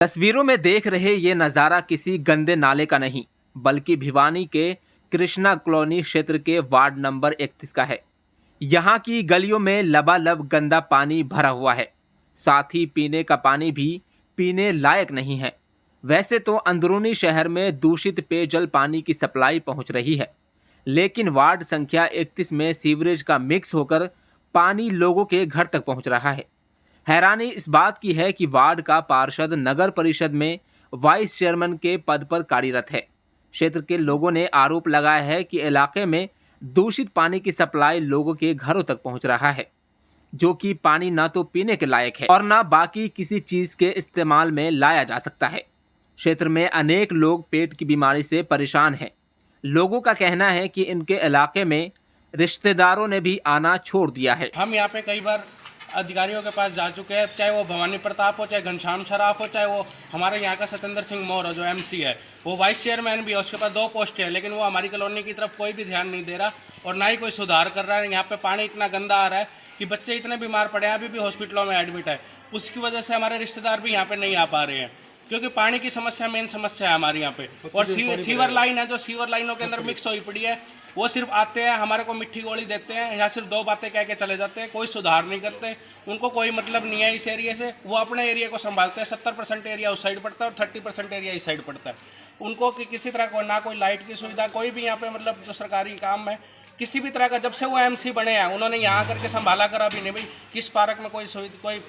तस्वीरों में देख रहे ये नज़ारा किसी गंदे नाले का नहीं, बल्कि भिवानी के कृष्णा कॉलोनी क्षेत्र के वार्ड नंबर 31 का है। यहाँ की गलियों में लबालब गंदा पानी भरा हुआ है। साथ ही पीने का पानी भी पीने लायक नहीं है। वैसे तो अंदरूनी शहर में दूषित पेयजल पानी की सप्लाई पहुँच रही है, लेकिन वार्ड संख्या 31 में सीवरेज का मिक्स होकर पानी लोगों के घर तक पहुँच रहा है। हैरानी इस बात की है कि वार्ड का पार्षद नगर परिषद में वाइस चेयरमैन के पद पर कार्यरत है। क्षेत्र के लोगों ने आरोप लगाया है कि इलाके में दूषित पानी की सप्लाई लोगों के घरों तक पहुंच रहा है, जो कि पानी ना तो पीने के लायक है और ना बाकी किसी चीज के इस्तेमाल में लाया जा सकता है। क्षेत्र में अनेक लोग पेट की बीमारी से परेशान हैं। लोगों का कहना है कि इनके इलाके में रिश्तेदारों ने भी आना छोड़ दिया है। हम यहाँ पे कई बार अधिकारियों के पास जा चुके हैं, चाहे वो भवानी प्रताप हो, चाहे घनश्याम शराफ हो, चाहे वो हमारे यहाँ का सत्येंद्र सिंह मौर्य हो जो एमसी है, वो वाइस चेयरमैन भी है, उसके पास 2 पोस्ट है, लेकिन वो हमारी कॉलोनी की तरफ कोई भी ध्यान नहीं दे रहा और ना ही कोई सुधार कर रहा है। यहाँ पे पानी इतना गंदा आ रहा है कि बच्चे इतने बीमार पड़े हैं, अभी भी हॉस्पिटलों में एडमिट है। उसकी वजह से हमारे रिश्तेदार भी यहाँ पे नहीं आ पा रहे हैं, क्योंकि पानी की समस्या मेन समस्या है हमारे यहाँ पे। और सीवर लाइन है, जो सीवर लाइनों के अंदर मिक्स हुई पड़ी है, वो सिर्फ आते हैं, हमारे को मिट्टी गोली देते हैं, यहाँ सिर्फ 2 बातें कह के चले जाते हैं, कोई सुधार नहीं करते। उनको कोई मतलब नहीं है इस एरिया से, वो अपने एरिया को संभालते हैं। 70% एरिया उस साइड पड़ता है और 30% एरिया इस साइड पड़ता है। उनको कि किसी तरह को ना कोई लाइट की सुविधा, कोई भी यहाँ पे मतलब जो सरकारी काम है किसी भी तरह का, जब से वो एमसी बने हैं उन्होंने यहाँ करके संभाला करा भी नहीं। भाई किस पार्क में कोई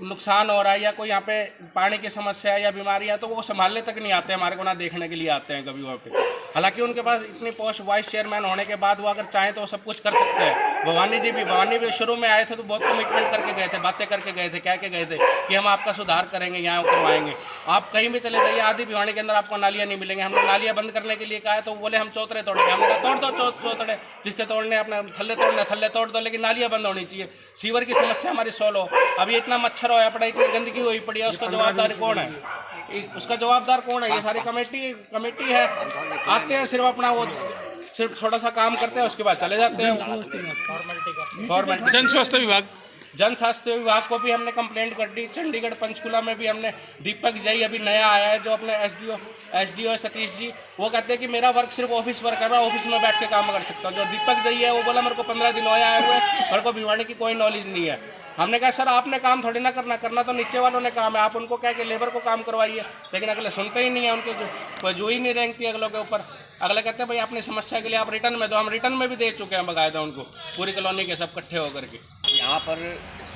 नुकसान हो रहा है या कोई यहाँ पे पानी की समस्या है या बीमारी है, तो वो संभालने तक नहीं आते, हमारे को ना देखने के लिए आते हैं कभी वहाँ पे। हालांकि उनके पास इतनी पोस्ट वाइस चेयरमैन होने के बाद वो अगर चाहें तो वो सब कुछ कर सकते हैं। भवानी भी शुरू में आए थे तो बहुत कमिटमेंट करके गए थे, बातें करके गए थे, कह के गए थे कि हम आपका सुधार करेंगे, यहाँ करवाएंगे। आप कहीं भी चले जाइए, आधी भिवानी के अंदर आपको नालियाँ नहीं मिलेंगे। हमने नालियाँ बंद करने के लिए कहा है तो बोले हम चौतरे तोड़ेंगे। हमने कहा तोड़ दो चौतरे, जिसके तोड़ने अपने थल्ले तोड़ दो, लेकिन नालियाँ बंद होनी चाहिए। सीवर की समस्या हमारी सॉल्व हो। अभी इतना मच्छर होया पड़ा, इतनी गंदगी हुई पड़ी है, उसका जवाबदार कौन है? उसका जवाबदार कौन है? ये सारी कमेटी है। आते हैं सिर्फ अपना वो सिर्फ थोड़ा सा काम करते हैं, उसके बाद चले जाते हैं। फॉर्मेलिटी। जन स्वास्थ्य विभाग को भी हमने कंप्लेंट कर दी। चंडीगढ़ पंचकुला में भी हमने, दीपक जई अभी नया आया है जो अपने एसडीओ सतीश जी, वो कहते हैं कि मेरा वर्क सिर्फ ऑफिस वर्क है, मैं ऑफिस में बैठ के काम कर सकता हूँ। जो दीपक जई है वो बोला मेरे को 15 दिन होया आए हुए, मेरे को भिवानी की कोई नॉलेज नहीं है। हमने कहा सर आपने काम थोड़ी ना करना तो नीचे वालों ने काम है, आप उनको कह के लेबर को काम करवाइए। लेकिन अगले सुनते ही नहीं है, उनके कोई जो ही नहीं रेंगती अगलों के ऊपर। अगले कहते हैं भाई अपनी समस्या के लिए आप रिटर्न में दो। हम रिटर्न में भी दे चुके हैं बाकायदा उनको, पूरी कॉलोनी के सब इकट्ठे होकर के। यहाँ पर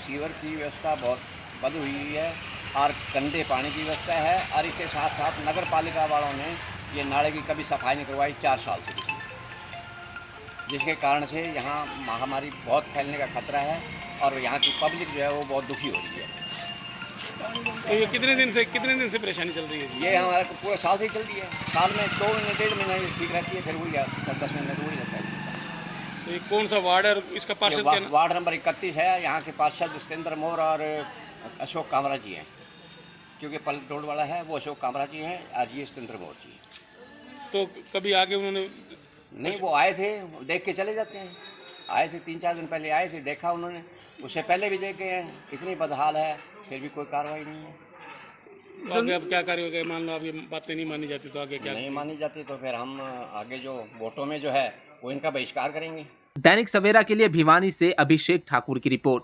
सीवर की व्यवस्था बहुत बंद हुई है और गंदे पानी की व्यवस्था है, और इसके साथ साथ नगर पालिका वालों ने ये नाले की कभी सफाई नहीं करवाई 4 साल से, जिसके कारण से यहाँ महामारी बहुत फैलने का खतरा है और यहाँ की पब्लिक जो है वो बहुत दुखी हो रही है। तो ये कितने दिन से परेशानी चल रही है? ये हमारे को पूरे साल से चल रही है। साल में 2 महीने 1.5 महीने ठीक रहती है, फिर वही 10 महीने तो वही रहता है। तो ये कौन सा वार्ड है और इसका पार्षद क्या नाम? वार्ड नंबर 31 है। यहाँ के पार्षद सत्येंद्र मौर्य और अशोक कामरा जी हैं, क्योंकि पलट रोड वाला है वो अशोक कामरा जी हैं, आज ये सत्येंद्र मौर्य जी हैं। तो कभी आगे उन्होंने नहीं, वो आए थे, देख के चले जाते हैं। आए थे 3-4 दिन पहले आए थे, देखा उन्होंने, उससे पहले भी देखे हैं। इतनी बदहाल है, फिर भी कोई कार्रवाई नहीं है। तो आगे अब क्या कार्य होगा? मान लो अब ये बातें नहीं मानी जाती तो आगे क्या? नहीं मानी जाती तो फिर हम आगे जो वोटों में जो है वो इनका बहिष्कार करेंगे। दैनिक सवेरा के लिए भिवानी से अभिषेक ठाकुर की रिपोर्ट।